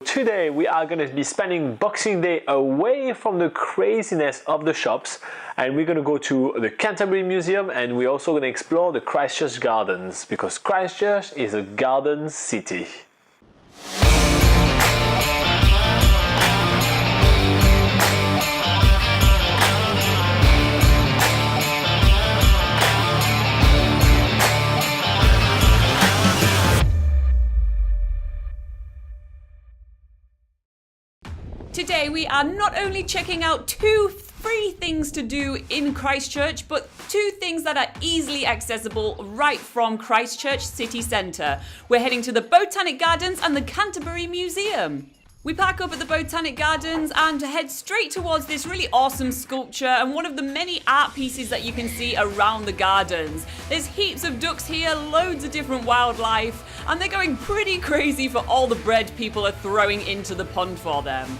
Today we are going to be spending Boxing Day away from the craziness of the shops, and we're going to go to the Canterbury Museum, and we're also going to explore the Christchurch Gardens because Christchurch is a garden city. Today we are not only checking out two free things to do in Christchurch, but two things that are easily accessible right from Christchurch city centre. We're heading to the Botanic Gardens and the Canterbury Museum. We pack up at the Botanic Gardens and head straight towards this really awesome sculpture and one of the many art pieces that you can see around the gardens. There's heaps of ducks here, loads of different wildlife, and they're going pretty crazy for all the bread people are throwing into the pond for them.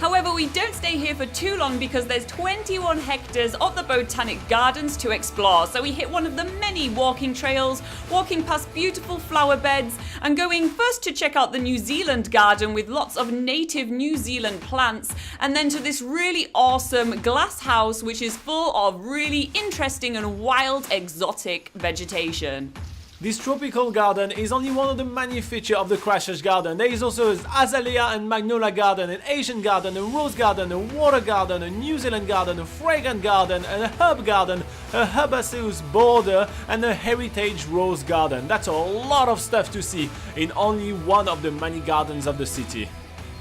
However, we don't stay here for too long because there's 21 hectares of the Botanic Gardens to explore. So we hit one of the many walking trails, walking past beautiful flower beds and going first to check out the New Zealand garden with lots of native New Zealand plants, and then to this really awesome glass house which is full of really interesting and wild exotic vegetation. This tropical garden is only one of the many features of the Christchurch Garden. There is also an azalea and magnolia garden, an Asian garden, a rose garden, a water garden, a New Zealand garden, a fragrant garden, and a herb garden, a herbaceous border, and a heritage rose garden. That's a lot of stuff to see in only one of the many gardens of the city.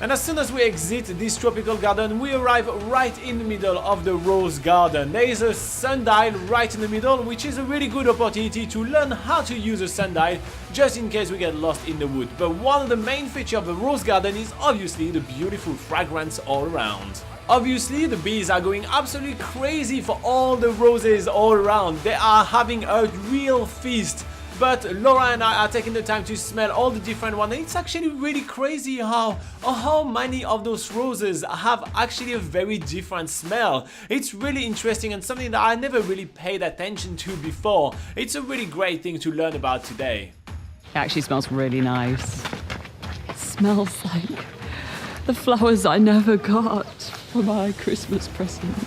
And as soon as we exit this tropical garden, we arrive right in the middle of the rose garden. There is a sundial right in the middle, which is a really good opportunity to learn how to use a sundial, just in case we get lost in the wood. But one of the main features of the rose garden is obviously the beautiful fragrance all around. Obviously, the bees are going absolutely crazy for all the roses all around. They are having a real feast. But Laura and I are taking the time to smell all the different ones. It's actually really crazy how many of those roses have actually a very different smell. It's really interesting and something that I never really paid attention to before. It's a really great thing to learn about today. It actually smells really nice. It smells like the flowers I never got for my Christmas present.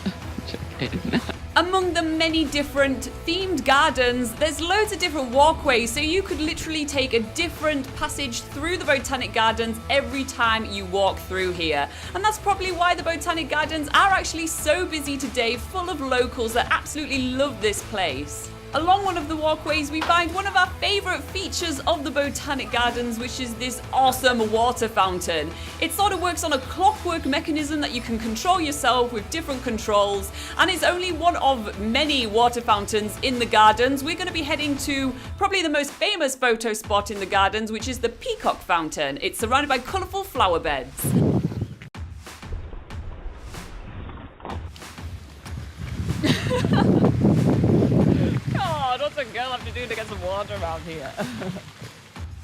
Joking. Among the many different themed gardens, there's loads of different walkways, so you could literally take a different passage through the Botanic Gardens every time you walk through here. And that's probably why the Botanic Gardens are actually so busy today, full of locals that absolutely love this place. Along one of the walkways, we find one of our favourite features of the Botanic Gardens, which is this awesome water fountain. It sort of works on a clockwork mechanism that you can control yourself with different controls, and it's only one of many water fountains in the gardens. We're going to be heading to probably the most famous photo spot in the gardens, which is the Peacock Fountain. It's surrounded by colourful flower beds. God, what's a girl have to do to get some water around here?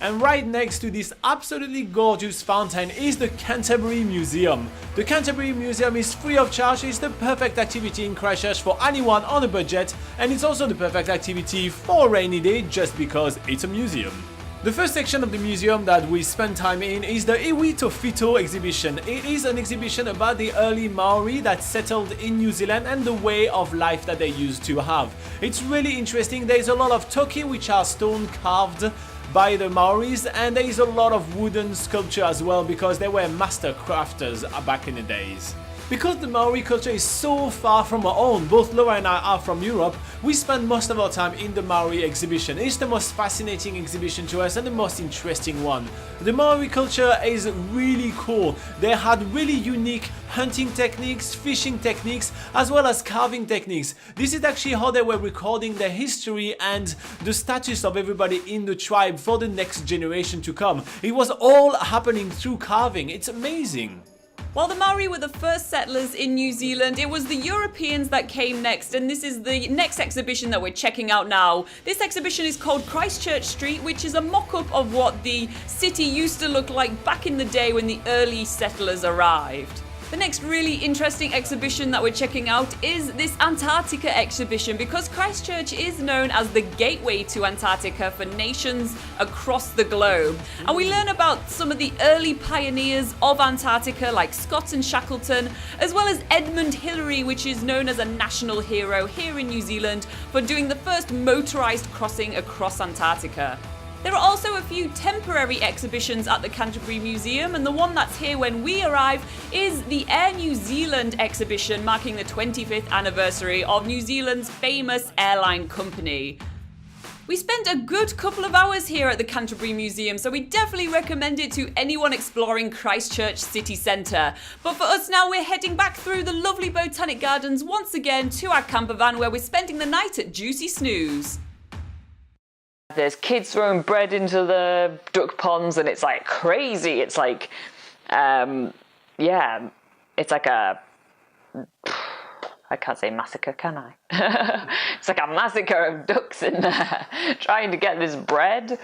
And right next to this absolutely gorgeous fountain is the Canterbury Museum. The Canterbury Museum is free of charge. It's the perfect activity in Christchurch for anyone on a budget, and it's also the perfect activity for a rainy day just because it's a museum. The first section of the museum that we spend time in is the Iwi Tofito exhibition. It is an exhibition about the early Maori that settled in New Zealand and the way of life that they used to have. It's really interesting. There's a lot of toki, which are stone carved by the Maoris, and there is a lot of wooden sculpture as well because they were master crafters back in the days. Because the Maori culture is so far from our own, both Laura and I are from Europe, we spend most of our time in the Maori Exhibition. It's the most fascinating exhibition to us and the most interesting one. The Maori culture is really cool. They had really unique hunting techniques, fishing techniques, as well as carving techniques. This is actually how they were recording their history and the status of everybody in the tribe for the next generation to come. It was all happening through carving. It's amazing. While the Maori were the first settlers in New Zealand, it was the Europeans that came next, and this is the next exhibition that we're checking out now. This exhibition is called Christchurch Street, which is a mock-up of what the city used to look like back in the day when the early settlers arrived. The next really interesting exhibition that we're checking out is this Antarctica exhibition, because Christchurch is known as the gateway to Antarctica for nations across the globe. And we learn about some of the early pioneers of Antarctica like Scott and Shackleton, as well as Edmund Hillary, which is known as a national hero here in New Zealand for doing the first motorised crossing across Antarctica. There are also a few temporary exhibitions at the Canterbury Museum, and the one that's here when we arrive is the Air New Zealand exhibition, marking the 25th anniversary of New Zealand's famous airline company. We spent a good couple of hours here at the Canterbury Museum, so we definitely recommend it to anyone exploring Christchurch city centre. But for us now, we're heading back through the lovely Botanic Gardens once again to our camper van, where we're spending the night at Juicy Snooze. There's kids throwing bread into the duck ponds, and it's like crazy. It's like, yeah, it's like a, I can't say massacre, can I? It's like a massacre of ducks in there trying to get this bread.